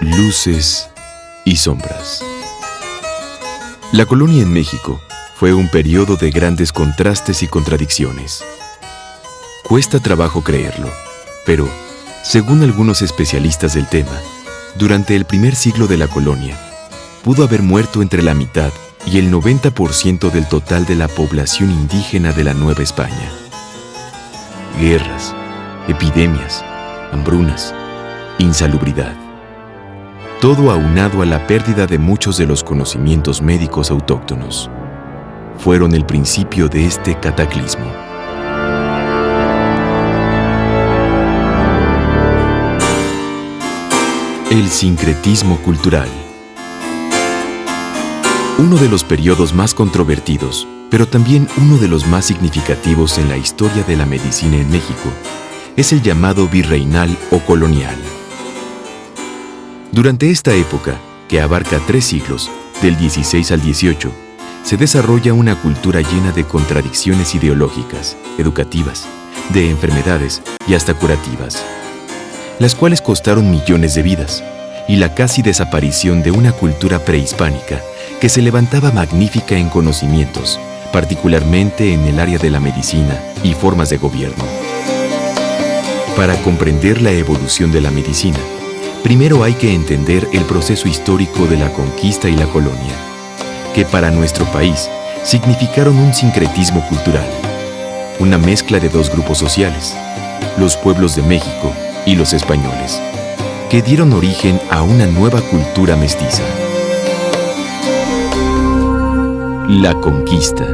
Luces y sombras. La colonia en México fue un periodo de grandes contrastes y contradicciones. Cuesta trabajo creerlo, pero, según algunos especialistas del tema, durante el primer siglo de la colonia, pudo haber muerto entre la mitad y el 90% del total de la población indígena de la Nueva España. Guerras, epidemias, hambrunas, insalubridad. Todo aunado a la pérdida de muchos de los conocimientos médicos autóctonos, fueron el principio de este cataclismo. El sincretismo cultural. Uno de los periodos más controvertidos, pero también uno de los más significativos en la historia de la medicina en México, es el llamado virreinal o colonial. Durante esta época, que abarca 3 siglos, del 16 al 18, se desarrolla una cultura llena de contradicciones ideológicas, educativas, de enfermedades y hasta curativas, las cuales costaron millones de vidas, y la casi desaparición de una cultura prehispánica que se levantaba magnífica en conocimientos, particularmente en el área de la medicina y formas de gobierno. Para comprender la evolución de la medicina, primero hay que entender el proceso histórico de la conquista y la colonia, que para nuestro país significaron un sincretismo cultural, una mezcla de 2 grupos sociales, los pueblos de México y los españoles, que dieron origen a una nueva cultura mestiza. La conquista.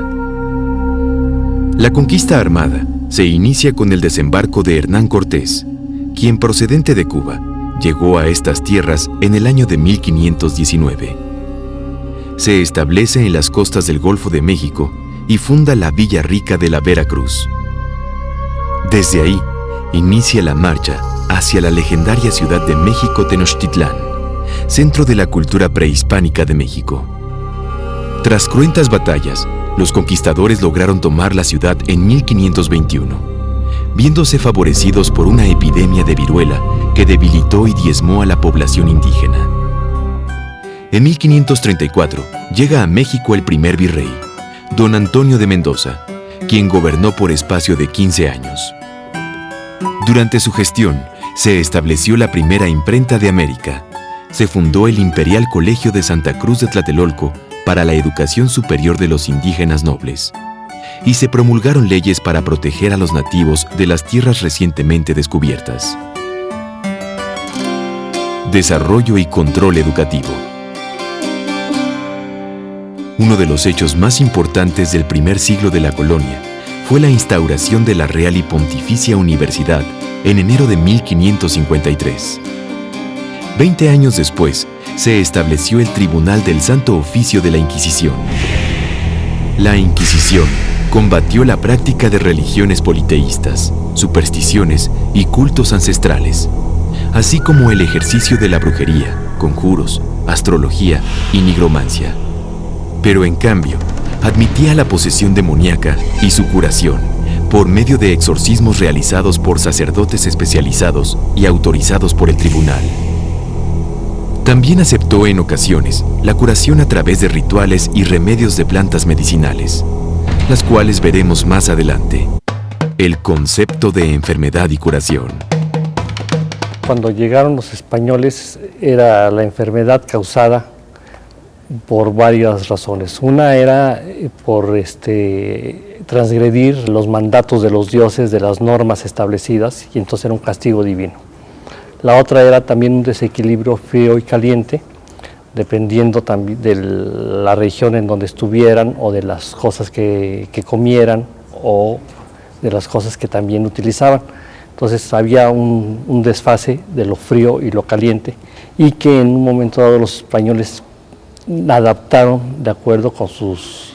La conquista armada se inicia con el desembarco de Hernán Cortés, quien procedente de Cuba, llegó a estas tierras en el año de 1519. Se establece en las costas del Golfo de México y funda la Villa Rica de la Veracruz. Desde ahí, inicia la marcha hacia la legendaria ciudad de México Tenochtitlán, centro de la cultura prehispánica de México. Tras cruentas batallas, los conquistadores lograron tomar la ciudad en 1521, viéndose favorecidos por una epidemia de viruela que debilitó y diezmó a la población indígena. En 1534 llega a México el primer virrey, don Antonio de Mendoza, quien gobernó por espacio de 15 años. Durante su gestión, se estableció la primera imprenta de América. Se fundó el Imperial Colegio de Santa Cruz de Tlatelolco para la educación superior de los indígenas nobles, y se promulgaron leyes para proteger a los nativos de las tierras recientemente descubiertas. Desarrollo y control educativo. Uno de los hechos más importantes del primer siglo de la colonia fue la instauración de la Real y Pontificia Universidad en enero de 1553. 20 años después, se estableció el Tribunal del Santo Oficio de la Inquisición. La Inquisición combatió la práctica de religiones politeístas, supersticiones y cultos ancestrales, así como el ejercicio de la brujería, conjuros, astrología y nigromancia. Pero en cambio, admitía la posesión demoníaca y su curación por medio de exorcismos realizados por sacerdotes especializados y autorizados por el tribunal. También aceptó en ocasiones la curación a través de rituales y remedios de plantas medicinales, las cuales veremos más adelante. El concepto de enfermedad y curación. Cuando llegaron los españoles era la enfermedad causada por varias razones. Una era por transgredir los mandatos de los dioses, de las normas establecidas, y entonces era un castigo divino. La otra era también un desequilibrio frío y caliente, dependiendo también de la región en donde estuvieran o de las cosas que comieran o de las cosas que también utilizaban. Entonces había un desfase de lo frío y lo caliente, y que en un momento dado los españoles adaptaron de acuerdo con sus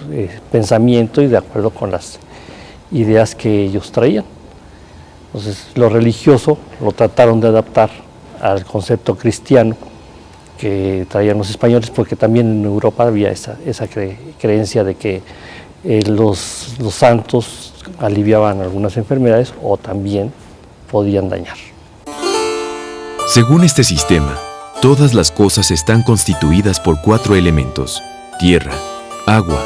pensamientos y de acuerdo con las ideas que ellos traían. Entonces, lo religioso lo trataron de adaptar al concepto cristiano que traían los españoles, porque también en Europa había esa creencia de que los santos aliviaban algunas enfermedades o también podían dañar. Según este sistema, todas las cosas están constituidas por 4 elementos: tierra, agua,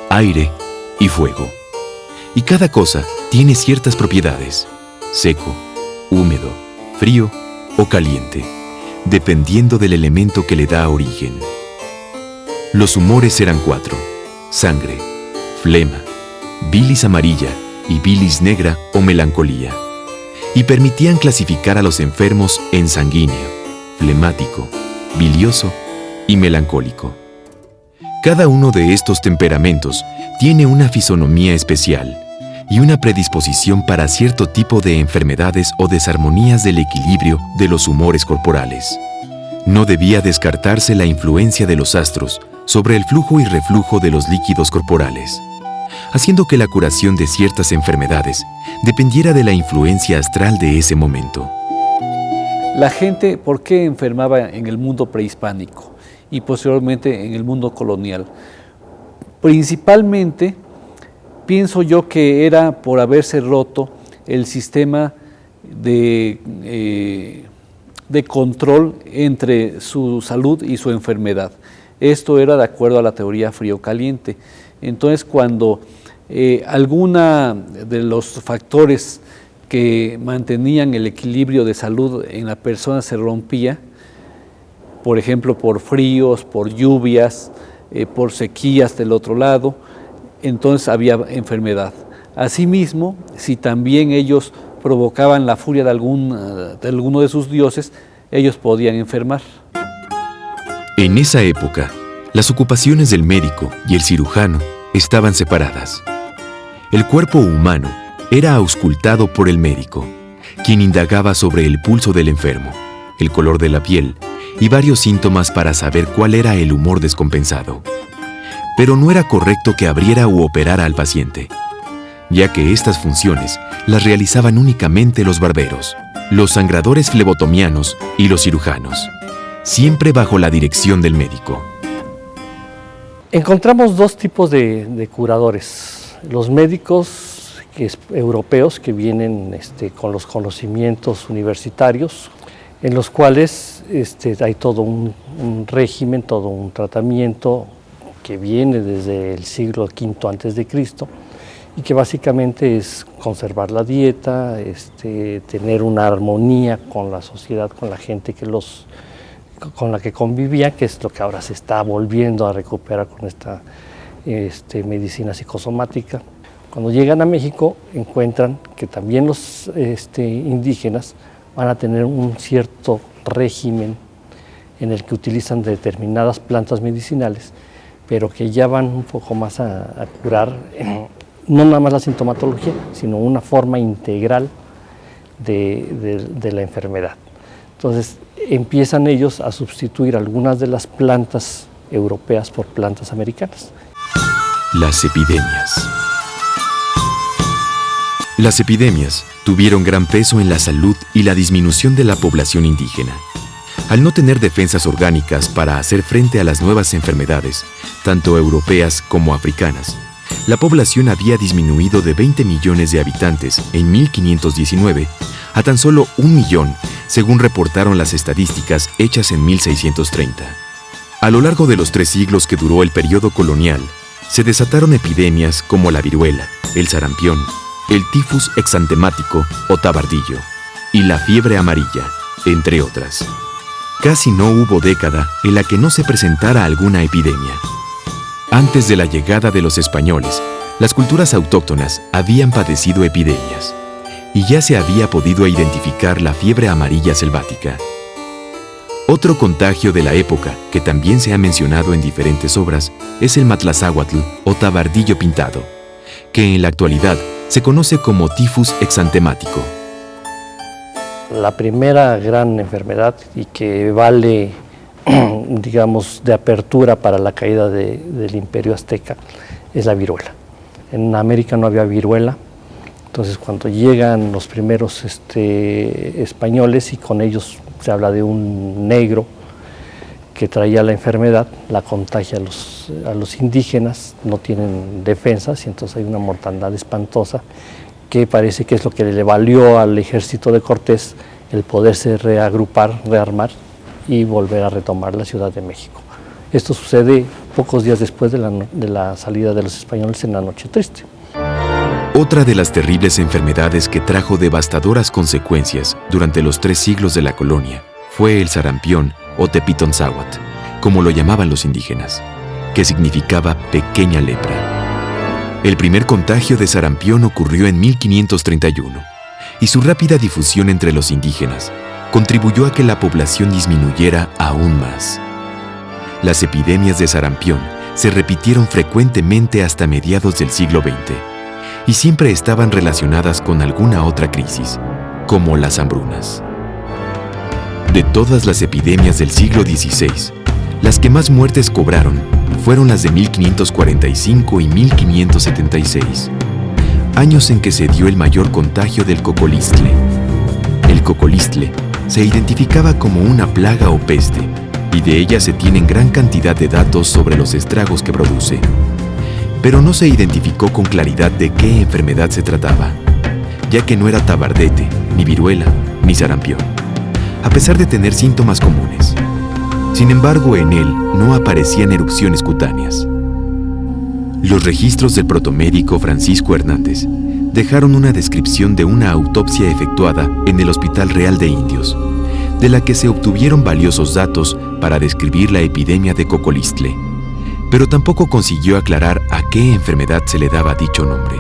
aire y fuego. Y cada cosa tiene ciertas propiedades: seco, húmedo, frío o caliente, dependiendo del elemento que le da origen. Los humores eran 4: sangre, flema, bilis amarilla y bilis negra o melancolía, y permitían clasificar a los enfermos en sanguíneo, flemático, bilioso y melancólico. Cada uno de estos temperamentos tiene una fisonomía especial y una predisposición para cierto tipo de enfermedades o desarmonías del equilibrio de los humores corporales. No debía descartarse la influencia de los astros sobre el flujo y reflujo de los líquidos corporales, haciendo que la curación de ciertas enfermedades dependiera de la influencia astral de ese momento. La gente, ¿por qué enfermaba en el mundo prehispánico y posteriormente en el mundo colonial? Principalmente, pienso yo que era por haberse roto el sistema de control entre su salud y su enfermedad. Esto era de acuerdo a la teoría frío-caliente. Entonces, cuando alguna de los factores que mantenían el equilibrio de salud en la persona se rompía, por ejemplo, por fríos, por lluvias, por sequías del otro lado, entonces había enfermedad. Asimismo, si también ellos provocaban la furia de alguno de sus dioses, ellos podían enfermar. En esa época, las ocupaciones del médico y el cirujano estaban separadas. El cuerpo humano era auscultado por el médico, quien indagaba sobre el pulso del enfermo, el color de la piel y varios síntomas para saber cuál era el humor descompensado. Pero no era correcto que abriera u operara al paciente, ya que estas funciones las realizaban únicamente los barberos, los sangradores flebotomianos y los cirujanos, siempre bajo la dirección del médico. Encontramos 2 tipos de curadores. Los médicos europeos que vienen con los conocimientos universitarios, en los cuales hay todo un régimen, todo un tratamiento que viene desde el siglo V a.C. y que básicamente es conservar la dieta, tener una armonía con la sociedad, con la gente con la que convivía, que es lo que ahora se está volviendo a recuperar con esta medicina psicosomática. Cuando llegan a México encuentran que también los indígenas van a tener un cierto régimen en el que utilizan determinadas plantas medicinales, pero que ya van un poco más a curar no nada más la sintomatología, sino una forma integral de la enfermedad. Entonces empiezan ellos a sustituir algunas de las plantas europeas por plantas americanas. Las epidemias. Las epidemias tuvieron gran peso en la salud y la disminución de la población indígena. Al no tener defensas orgánicas para hacer frente a las nuevas enfermedades, tanto europeas como africanas, la población había disminuido de 20 millones de habitantes en 1519 a tan solo 1 millón, según reportaron las estadísticas hechas en 1630. A lo largo de los 3 siglos que duró el periodo colonial, se desataron epidemias como la viruela, el sarampión, el tifus exantemático o tabardillo y la fiebre amarilla, entre otras. Casi no hubo década en la que no se presentara alguna epidemia. Antes de la llegada de los españoles, las culturas autóctonas habían padecido epidemias y ya se había podido identificar la fiebre amarilla selvática. Otro contagio de la época, que también se ha mencionado en diferentes obras, es el matlazáhuatl o tabardillo pintado, que en la actualidad se conoce como tifus exantemático. La primera gran enfermedad y que vale digamos, de apertura para la caída del Imperio Azteca es la viruela. En América no había viruela, entonces cuando llegan los primeros españoles, y con ellos se habla de un negro que traía la enfermedad, la contagia a los indígenas, no tienen defensas y entonces hay una mortandad espantosa que parece que es lo que le valió al ejército de Cortés el poderse reagrupar, rearmar y volver a retomar la Ciudad de México. Esto sucede pocos días después de la salida de los españoles en la Noche Triste. Otra de las terribles enfermedades que trajo devastadoras consecuencias durante los 3 siglos de la colonia fue el sarampión o tepitonzáhuatl, como lo llamaban los indígenas, que significaba pequeña lepra. El primer contagio de sarampión ocurrió en 1531 y su rápida difusión entre los indígenas contribuyó a que la población disminuyera aún más. Las epidemias de sarampión se repitieron frecuentemente hasta mediados del siglo XX y siempre estaban relacionadas con alguna otra crisis, como las hambrunas. De todas las epidemias del siglo XVI, las que más muertes cobraron fueron las de 1545 y 1576, años en que se dio el mayor contagio del cocolistle. El cocolistle se identificaba como una plaga o peste, y de ella se tienen gran cantidad de datos sobre los estragos que produce. Pero no se identificó con claridad de qué enfermedad se trataba, ya que no era tabardete, ni viruela, ni sarampión, a pesar de tener síntomas comunes. Sin embargo, en él no aparecían erupciones cutáneas. Los registros del protomédico Francisco Hernández dejaron una descripción de una autopsia efectuada en el Hospital Real de Indios, de la que se obtuvieron valiosos datos para describir la epidemia de cocolistle, pero tampoco consiguió aclarar a qué enfermedad se le daba dicho nombre.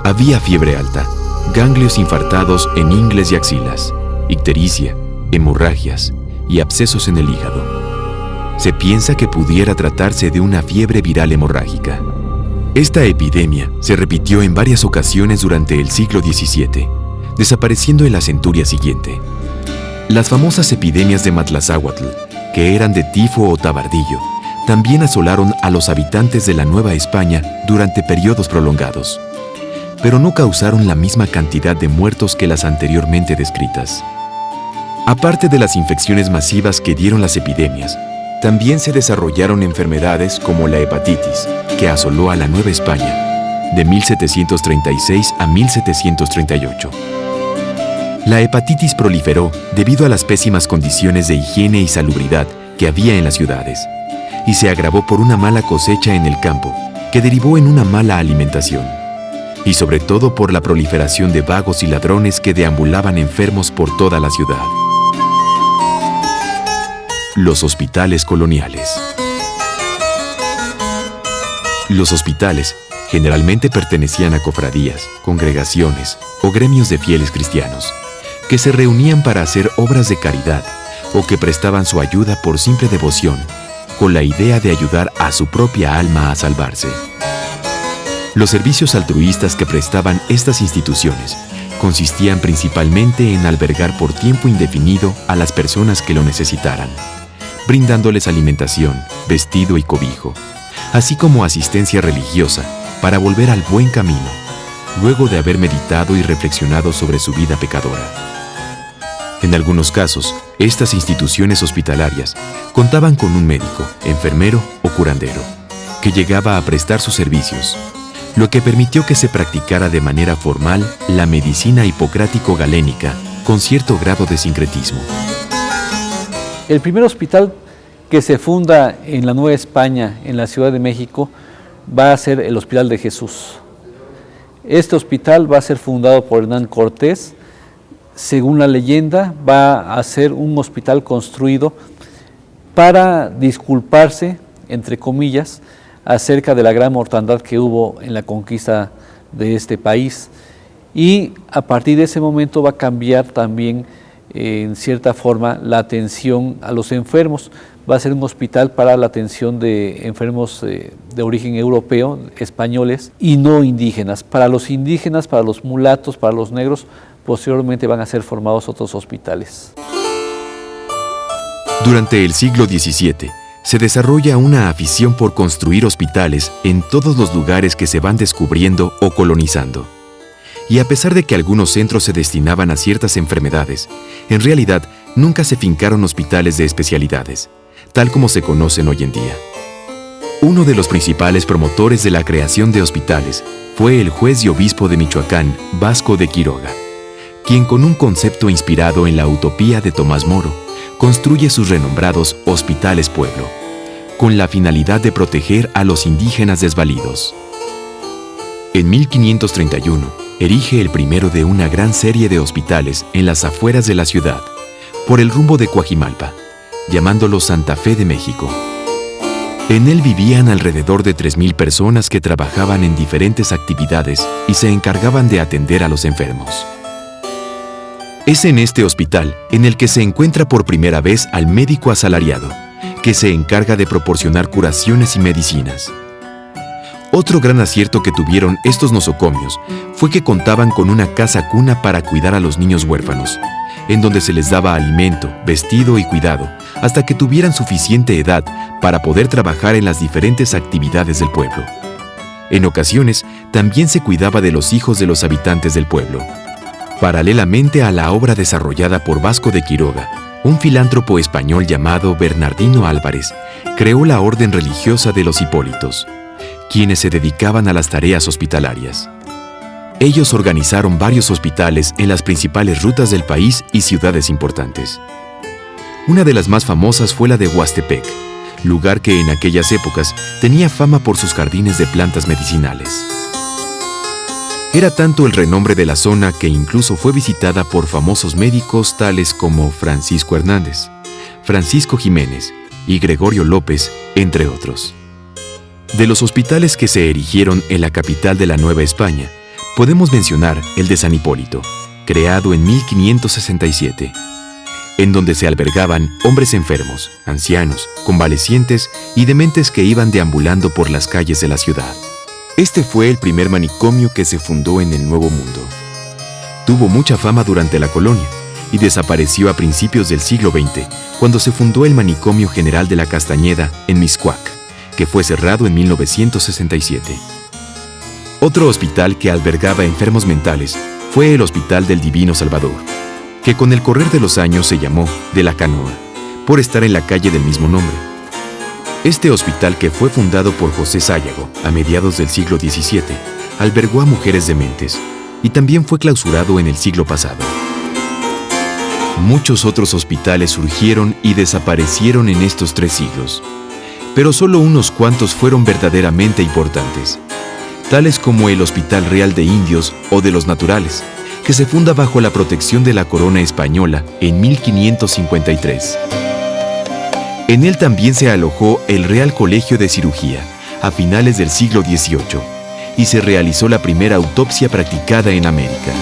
Había fiebre alta, ganglios infartados en ingles y axilas, ictericia, hemorragias y abscesos en el hígado. Se piensa que pudiera tratarse de una fiebre viral hemorrágica. Esta epidemia se repitió en varias ocasiones durante el siglo XVII, desapareciendo en la centuria siguiente. Las famosas epidemias de Matlazáhuatl, que eran de tifo o tabardillo, también asolaron a los habitantes de la Nueva España durante periodos prolongados, pero no causaron la misma cantidad de muertos que las anteriormente descritas. Aparte de las infecciones masivas que dieron las epidemias, también se desarrollaron enfermedades como la hepatitis, que asoló a la Nueva España, de 1736 a 1738. La hepatitis proliferó debido a las pésimas condiciones de higiene y salubridad que había en las ciudades, y se agravó por una mala cosecha en el campo, que derivó en una mala alimentación, y sobre todo por la proliferación de vagos y ladrones que deambulaban enfermos por toda la ciudad. Los hospitales coloniales. Los hospitales generalmente pertenecían a cofradías, congregaciones o gremios de fieles cristianos, que se reunían para hacer obras de caridad o que prestaban su ayuda por simple devoción, con la idea de ayudar a su propia alma a salvarse. Los servicios altruistas que prestaban estas instituciones consistían principalmente en albergar por tiempo indefinido a las personas que lo necesitaran, brindándoles alimentación, vestido y cobijo, así como asistencia religiosa para volver al buen camino, luego de haber meditado y reflexionado sobre su vida pecadora. En algunos casos, estas instituciones hospitalarias contaban con un médico, enfermero o curandero, que llegaba a prestar sus servicios, lo que permitió que se practicara de manera formal la medicina hipocrático-galénica con cierto grado de sincretismo. El primer hospital que se funda en la Nueva España, en la Ciudad de México, va a ser el Hospital de Jesús. Este hospital va a ser fundado por Hernán Cortés. Según la leyenda, va a ser un hospital construido para disculparse, entre comillas, acerca de la gran mortandad que hubo en la conquista de este país. Y a partir de ese momento va a cambiar también, en cierta forma, la atención a los enfermos. Va a ser un hospital para la atención de enfermos de origen europeo, españoles y no indígenas. Para los indígenas, para los mulatos, para los negros, posteriormente van a ser formados otros hospitales. Durante el siglo XVII, se desarrolla una afición por construir hospitales en todos los lugares que se van descubriendo o colonizando. Y a pesar de que algunos centros se destinaban a ciertas enfermedades, en realidad nunca se fincaron hospitales de especialidades, tal como se conocen hoy en día. Uno de los principales promotores de la creación de hospitales fue el juez y obispo de Michoacán, Vasco de Quiroga, quien con un concepto inspirado en la utopía de Tomás Moro, construye sus renombrados Hospitales Pueblo, con la finalidad de proteger a los indígenas desvalidos. En 1531, erige el primero de una gran serie de hospitales en las afueras de la ciudad, por el rumbo de Coajimalpa, llamándolo Santa Fe de México. En él vivían alrededor de 3,000 personas que trabajaban en diferentes actividades y se encargaban de atender a los enfermos. Es en este hospital en el que se encuentra por primera vez al médico asalariado, que se encarga de proporcionar curaciones y medicinas. Otro gran acierto que tuvieron estos nosocomios fue que contaban con una casa cuna para cuidar a los niños huérfanos, en donde se les daba alimento, vestido y cuidado, hasta que tuvieran suficiente edad para poder trabajar en las diferentes actividades del pueblo. En ocasiones, también se cuidaba de los hijos de los habitantes del pueblo. Paralelamente a la obra desarrollada por Vasco de Quiroga, un filántropo español llamado Bernardino Álvarez creó la orden religiosa de los Hipólitos, quienes se dedicaban a las tareas hospitalarias. Ellos organizaron varios hospitales en las principales rutas del país y ciudades importantes. Una de las más famosas fue la de Huastepec, lugar que en aquellas épocas tenía fama por sus jardines de plantas medicinales. Era tanto el renombre de la zona que incluso fue visitada por famosos médicos tales como Francisco Hernández, Francisco Jiménez y Gregorio López, entre otros. De los hospitales que se erigieron en la capital de la Nueva España, podemos mencionar el de San Hipólito, creado en 1567, en donde se albergaban hombres enfermos, ancianos, convalecientes y dementes que iban deambulando por las calles de la ciudad. Este fue el primer manicomio que se fundó en el Nuevo Mundo. Tuvo mucha fama durante la colonia y desapareció a principios del siglo XX, cuando se fundó el Manicomio General de la Castañeda en Mixcoac, que fue cerrado en 1967. Otro hospital que albergaba enfermos mentales fue el Hospital del Divino Salvador, que con el correr de los años se llamó de la Canoa, por estar en la calle del mismo nombre. Este hospital, que fue fundado por José Sayago a mediados del siglo XVII, albergó a mujeres dementes y también fue clausurado en el siglo pasado. Muchos otros hospitales surgieron y desaparecieron en estos 3 siglos, pero solo unos cuantos fueron verdaderamente importantes, tales como el Hospital Real de Indios o de los Naturales, que se funda bajo la protección de la corona española en 1553. En él también se alojó el Real Colegio de Cirugía a finales del siglo XVIII y se realizó la primera autopsia practicada en América.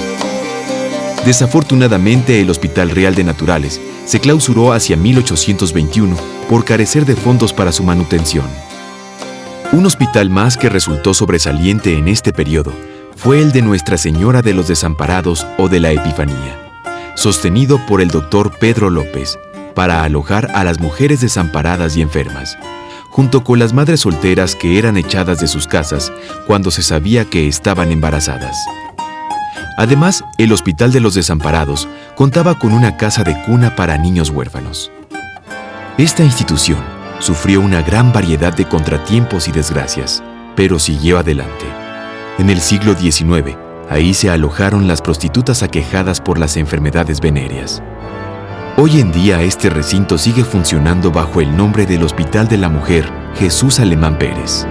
Desafortunadamente, el Hospital Real de Naturales se clausuró hacia 1821 por carecer de fondos para su manutención. Un hospital más que resultó sobresaliente en este periodo fue el de Nuestra Señora de los Desamparados o de la Epifanía, sostenido por el doctor Pedro López, para alojar a las mujeres desamparadas y enfermas, junto con las madres solteras que eran echadas de sus casas cuando se sabía que estaban embarazadas. Además, el Hospital de los Desamparados contaba con una casa de cuna para niños huérfanos. Esta institución sufrió una gran variedad de contratiempos y desgracias, pero siguió adelante. En el siglo XIX, ahí se alojaron las prostitutas aquejadas por las enfermedades venéreas. Hoy en día este recinto sigue funcionando bajo el nombre del Hospital de la Mujer Jesús Alemán Pérez.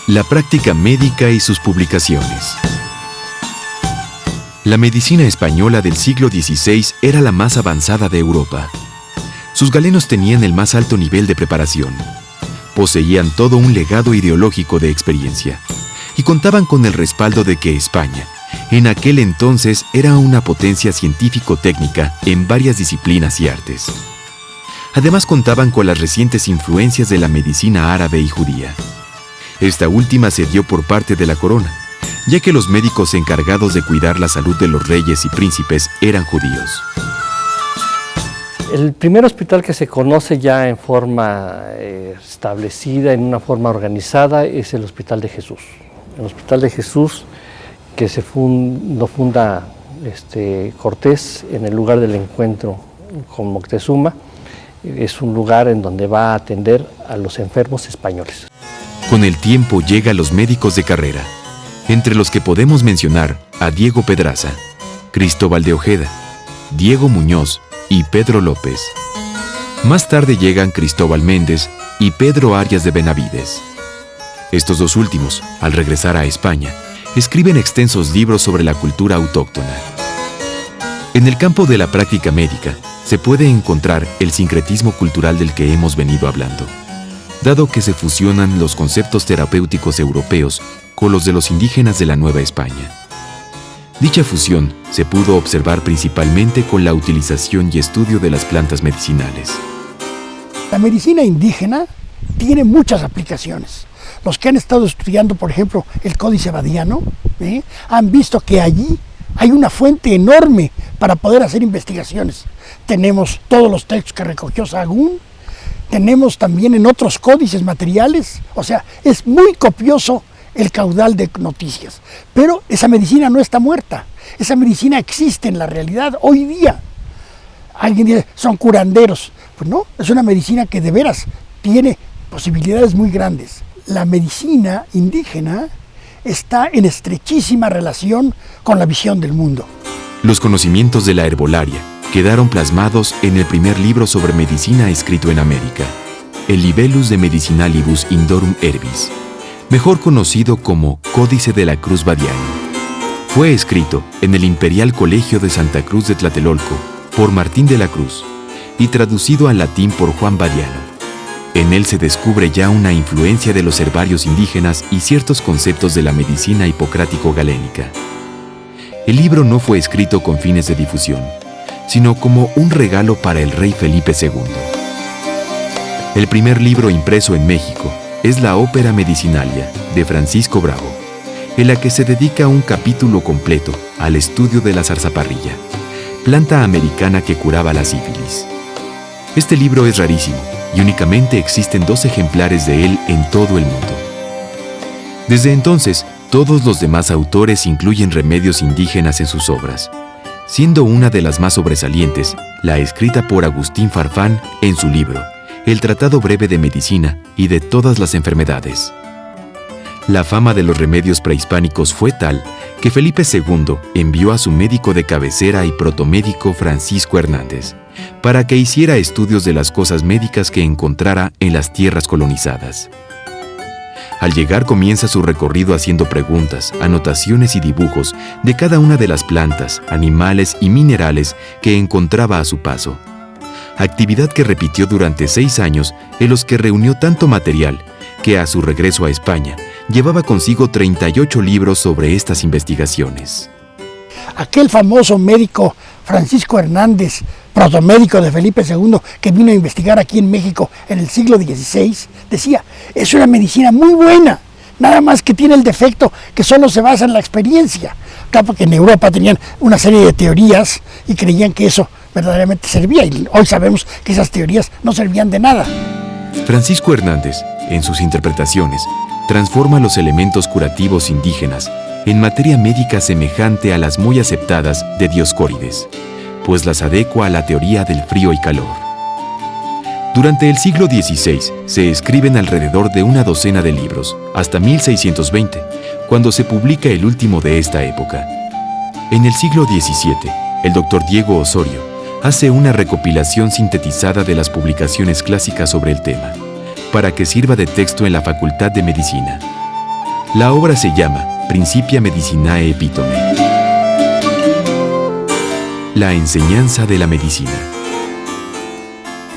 La práctica médica y sus publicaciones. La medicina española del siglo XVI era la más avanzada de Europa. Sus galenos tenían el más alto nivel de preparación. Poseían todo un legado ideológico de experiencia y contaban con el respaldo de que España, en aquel entonces, era una potencia científico-técnica en varias disciplinas y artes. Además, contaban con las recientes influencias de la medicina árabe y judía. Esta última se dio por parte de la corona, ya que los médicos encargados de cuidar la salud de los reyes y príncipes eran judíos. El primer hospital que se conoce ya en forma establecida, en una forma organizada, es el Hospital de Jesús. El Hospital de Jesús que lo funda Cortés en el lugar del encuentro con Moctezuma. Es un lugar en donde va a atender a los enfermos españoles. Con el tiempo llega a los médicos de carrera, entre los que podemos mencionar a Diego Pedraza, Cristóbal de Ojeda, Diego Muñoz y Pedro López. Más tarde llegan Cristóbal Méndez y Pedro Arias de Benavides. Estos dos últimos, al regresar a España, escriben extensos libros sobre la cultura autóctona. En el campo de la práctica médica, se puede encontrar el sincretismo cultural del que hemos venido hablando, dado que se fusionan los conceptos terapéuticos europeos con los de los indígenas de la Nueva España. Dicha fusión se pudo observar principalmente con la utilización y estudio de las plantas medicinales. La medicina indígena tiene muchas aplicaciones. Los que han estado estudiando, por ejemplo, el Códice Badiano, han visto que allí hay una fuente enorme para poder hacer investigaciones. Tenemos todos los textos que recogió Sahagún, tenemos también en otros códices materiales, o sea, es muy copioso el caudal de noticias. Pero esa medicina no está muerta, esa medicina existe en la realidad hoy día. Alguien dice, son curanderos. Pues no, es una medicina que de veras tiene posibilidades muy grandes. La medicina indígena está en estrechísima relación con la visión del mundo. Los conocimientos de la herbolaria quedaron plasmados en el primer libro sobre medicina escrito en América, el Libellus de Medicinalibus Indorum Herbis, mejor conocido como Códice de la Cruz Badiano. Fue escrito en el Imperial Colegio de Santa Cruz de Tlatelolco por Martín de la Cruz y traducido al latín por Juan Badiano. En él se descubre ya una influencia de los herbarios indígenas y ciertos conceptos de la medicina hipocrático-galénica. El libro no fue escrito con fines de difusión, sino como un regalo para el rey Felipe II. El primer libro impreso en México es la Ópera Medicinalia de Francisco Bravo, en la que se dedica un capítulo completo al estudio de la zarzaparrilla, planta americana que curaba la sífilis. Este libro es rarísimo y únicamente existen 2 ejemplares de él en todo el mundo. Desde entonces, todos los demás autores incluyen remedios indígenas en sus obras, siendo una de las más sobresalientes la escrita por Agustín Farfán en su libro El Tratado Breve de Medicina y de todas las enfermedades. La fama de los remedios prehispánicos fue tal que Felipe II envió a su médico de cabecera y protomédico Francisco Hernández para que hiciera estudios de las cosas médicas que encontrara en las tierras colonizadas. Al llegar comienza su recorrido haciendo preguntas, anotaciones y dibujos de cada una de las plantas, animales y minerales que encontraba a su paso. Actividad que repitió durante 6 años en los que reunió tanto material que a su regreso a España llevaba consigo 38 libros sobre estas investigaciones. Aquel famoso médico Francisco Hernández, protomédico de Felipe II, que vino a investigar aquí en México en el siglo XVI, decía, es una medicina muy buena, nada más que tiene el defecto que solo se basa en la experiencia. Claro, porque en Europa tenían una serie de teorías y creían que eso verdaderamente servía, y hoy sabemos que esas teorías no servían de nada. Francisco Hernández, en sus interpretaciones, transforma los elementos curativos indígenas en materia médica semejante a las muy aceptadas de Dioscórides, pues las adecua a la teoría del frío y calor. Durante el siglo XVI se escriben alrededor de una docena de libros, hasta 1620, cuando se publica el último de esta época. En el siglo XVII, el doctor Diego Osorio hace una recopilación sintetizada de las publicaciones clásicas sobre el tema, para que sirva de texto en la Facultad de Medicina. La obra se llama Principia Medicinae Epitome. La enseñanza de la medicina.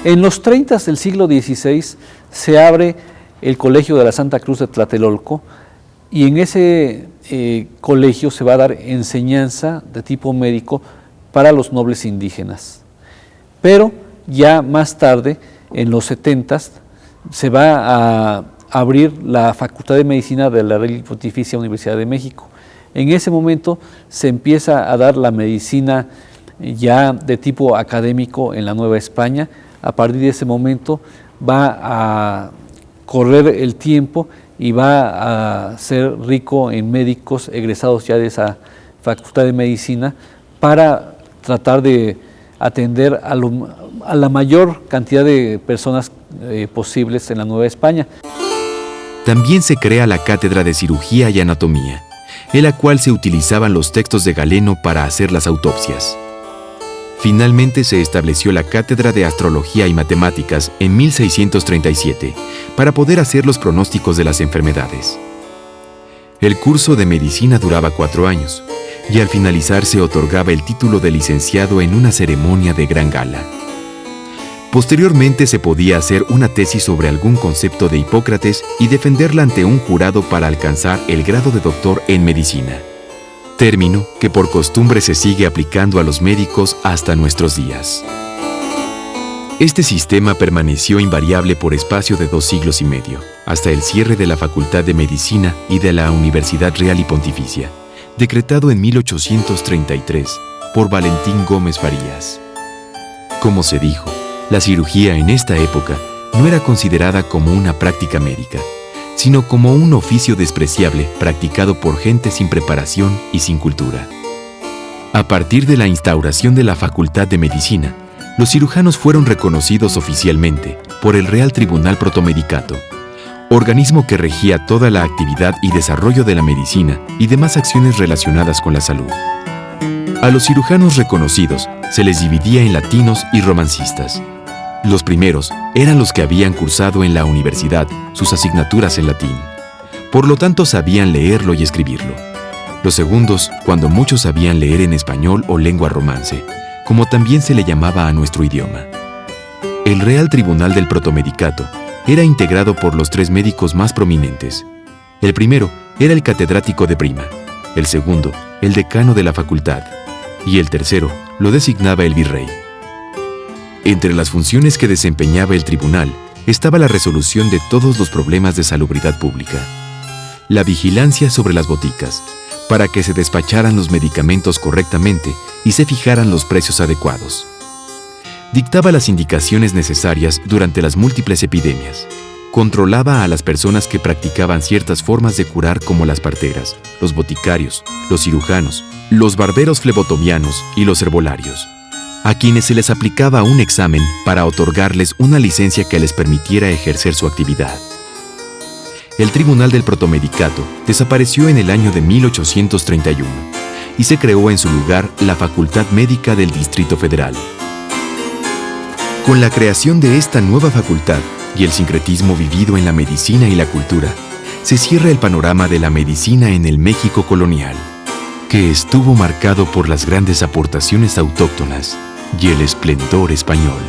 En los 30 del siglo XVI se abre el Colegio de la Santa Cruz de Tlatelolco y en ese colegio se va a dar enseñanza de tipo médico para los nobles indígenas. Pero ya más tarde, en los 70, se va a abrir la Facultad de Medicina de la Real y Pontificia Universidad de México. En ese momento se empieza a dar la medicina ya de tipo académico en la Nueva España. A partir de ese momento va a correr el tiempo y va a ser rico en médicos egresados ya de esa Facultad de Medicina para tratar de atender a la mayor cantidad de personas posibles en la Nueva España. También se crea la Cátedra de Cirugía y Anatomía, en la cual se utilizaban los textos de Galeno para hacer las autopsias. Finalmente se estableció la Cátedra de Astrología y Matemáticas en 1637 para poder hacer los pronósticos de las enfermedades. El curso de medicina duraba 4 años y al finalizar se otorgaba el título de licenciado en una ceremonia de gran gala. Posteriormente se podía hacer una tesis sobre algún concepto de Hipócrates y defenderla ante un jurado para alcanzar el grado de doctor en medicina, término que por costumbre se sigue aplicando a los médicos hasta nuestros días. Este sistema permaneció invariable por espacio de 2 siglos y medio, hasta el cierre de la Facultad de Medicina y de la Universidad Real y Pontificia, decretado en 1833 por Valentín Gómez Farías. Como se dijo, la cirugía en esta época no era considerada como una práctica médica, sino como un oficio despreciable practicado por gente sin preparación y sin cultura. A partir de la instauración de la Facultad de Medicina, los cirujanos fueron reconocidos oficialmente por el Real Tribunal Protomedicato, organismo que regía toda la actividad y desarrollo de la medicina y demás acciones relacionadas con la salud. A los cirujanos reconocidos se les dividía en latinos y romancistas. Los primeros eran los que habían cursado en la universidad sus asignaturas en latín, por lo tanto sabían leerlo y escribirlo. Los segundos, cuando muchos sabían leer en español o lengua romance, como también se le llamaba a nuestro idioma. El Real Tribunal del Protomedicato era integrado por los 3 médicos más prominentes. El primero era el catedrático de prima, el segundo, el decano de la facultad, y el tercero lo designaba el virrey. Entre las funciones que desempeñaba el tribunal estaba la resolución de todos los problemas de salubridad pública, la vigilancia sobre las boticas, para que se despacharan los medicamentos correctamente y se fijaran los precios adecuados. Dictaba las indicaciones necesarias durante las múltiples epidemias. Controlaba a las personas que practicaban ciertas formas de curar como las parteras, los boticarios, los cirujanos, los barberos flebotomianos y los herbolarios, a quienes se les aplicaba un examen para otorgarles una licencia que les permitiera ejercer su actividad. El Tribunal del Protomedicato desapareció en el año de 1831 y se creó en su lugar la Facultad Médica del Distrito Federal. Con la creación de esta nueva facultad y el sincretismo vivido en la medicina y la cultura, se cierra el panorama de la medicina en el México colonial, que estuvo marcado por las grandes aportaciones autóctonas y el esplendor español.